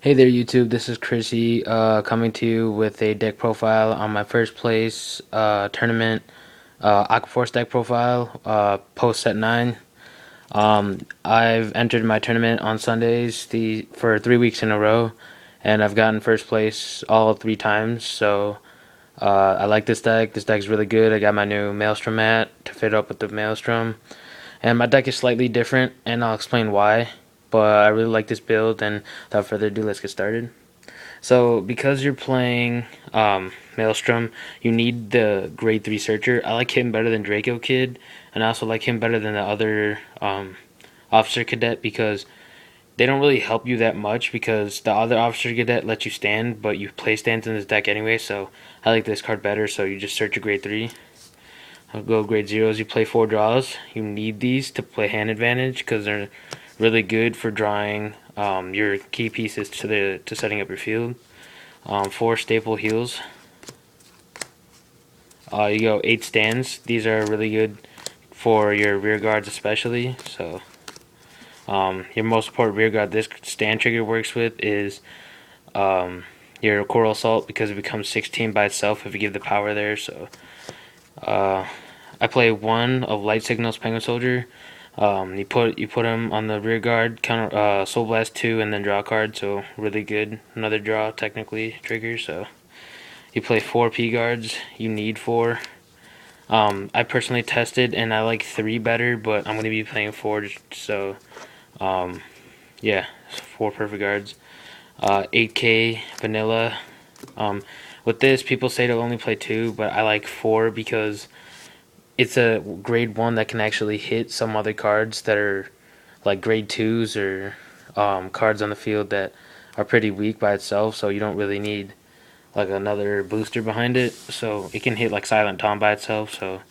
Hey there, YouTube. This is Chrissy coming to you with a deck profile on my first place tournament Aqua deck profile post set 9. I've entered my tournament on Sundays for 3 weeks in a row, and I've gotten first place all 3 times. So I like this deck. This deck's really good. I got my new Maelstrom mat to fit up with the Maelstrom, and my deck is slightly different, and I'll explain why. But I really like this build, and without further ado, let's get started. So, because you're playing Maelstrom, you need the grade 3 Searcher. I like him better than Draco Kid, and I also like him better than the other Officer Cadet because they don't really help you that much because the other Officer Cadet lets you stand, but you play stands in this deck anyway, so I like this card better, so you just search a grade 3. I'll go grade 0s, you play 4 draws. You need these to play hand advantage because they're really good for drawing your key pieces to setting up your field. 4 staple heals. You go 8 stands. These are really good for your rear guards especially. So your most important rear guard this stand trigger works with is your Coral Assault because it becomes 16 by itself if you give the power there. So I play 1 of Light Signals Penguin Soldier. You put him on the rear guard, counter Soul Blast 2, and then draw a card. So really good. Another draw technically trigger. So you play 4 P guards. You need 4. I personally tested and I like 3 better, but I'm gonna be playing 4. So yeah, 4 perfect guards. 8K vanilla. With this, people say to only play 2, but I like 4 because it's a grade 1 that can actually hit some other cards that are like grade 2s or cards on the field that are pretty weak by itself, so you don't really need like another booster behind it. So it can hit like Silent Tom by itself. So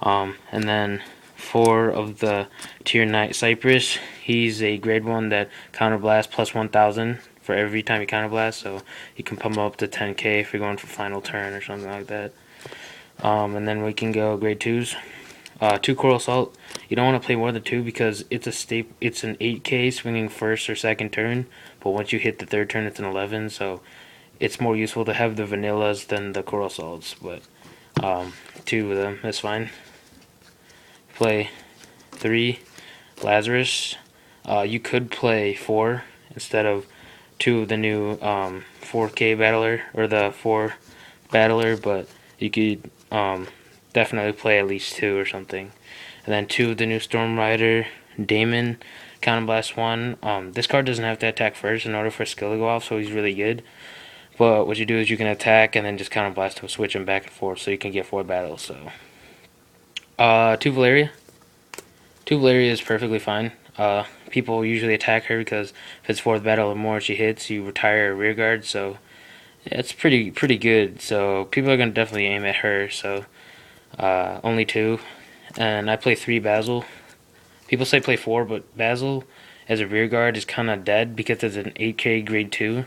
and then 4 of the Tier Knight Cypress. He's a grade 1 that counterblast plus 1000 for every time you counterblast, so you can pump him up to 10k if you're going for final turn or something like that. And then we can go grade 2s. 2 Coral Assault. You don't want to play more than 2 because it's it's an 8k swinging first or second turn, but once you hit the third turn, it's an 11. So it's more useful to have the vanillas than the Coral Assaults. But 2 of them is fine. Play 3 Lazarus. You could play 4 instead of 2 of the new 4k battler or the 4 battler, but you could definitely play at least 2 or something. And then 2 of the new Storm Rider Damon Counterblast 1. This card doesn't have to attack first in order for skill to go off, so he's really good. But what you do is you can attack and then just counterblast to switch him back and forth, so you can get 4 battles. So 2 Valeria. 2 Valeria is perfectly fine. People usually attack her because if it's 4th battle or more she hits, you retire a rear guard. So yeah, it's pretty good. So people are gonna definitely aim at her. So only 2, and I play 3 Basil. People say play 4, but Basil as a rear guard is kind of dead because it's an 8k grade 2.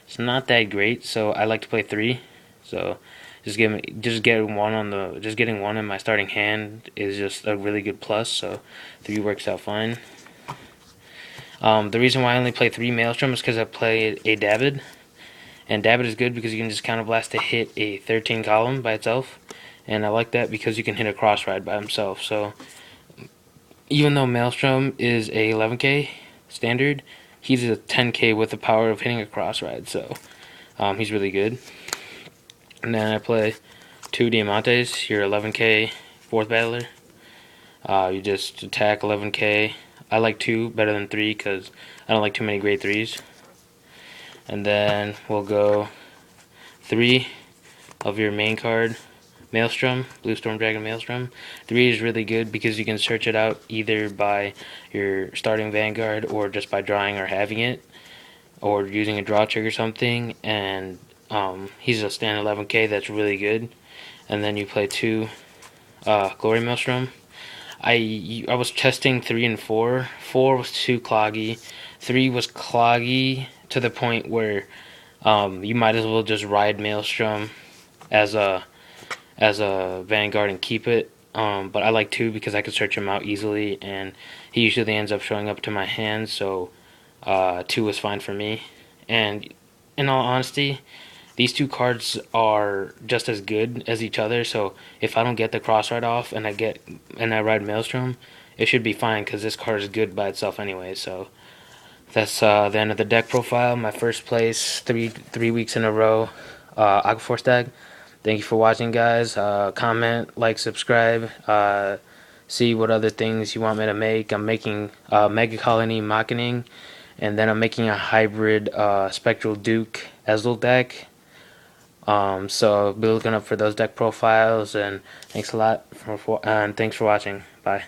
It's not that great, so I like to play 3. So getting 1 in my starting hand is just a really good plus. So 3 works out fine. The reason why I only play 3 Maelstrom is because I play a Dabbit. And Dabbit is good because you can just counterblast to hit a 13 column by itself. And I like that because you can hit a cross ride by himself. So even though Maelstrom is a 11k standard, he's a 10k with the power of hitting a cross ride. So he's really good. And then I play 2 Diamantes, your 11k 4th battler. You just attack 11k. I like 2 better than 3 because I don't like too many grade 3s. And then we'll go 3 of your main card, Maelstrom, Blue Storm Dragon Maelstrom. 3 is really good because you can search it out either by your starting Vanguard or just by drawing or having it, or using a draw trick or something. And he's a stand 11k that's really good. And then you play 2 Glory Maelstrom. I was testing 3 and 4. 4 was too cloggy. 3 was cloggy to the point where you might as well just ride Maelstrom as a Vanguard and keep it. But I like 2 because I can search him out easily, and he usually ends up showing up to my hand. So 2 was fine for me. And in all honesty, these two cards are just as good as each other. So if I don't get the cross ride off and I ride Maelstrom, it should be fine because this card is good by itself anyway. So that's the end of the deck profile. My first place, three weeks in a row. Aqua Force deck. Thank you for watching, guys. Comment, like, subscribe. See what other things you want me to make. I'm making Mega Colony Machining, and then I'm making a hybrid Spectral Duke Ezel deck. So be looking up for those deck profiles, and thanks a lot and thanks for watching. Bye.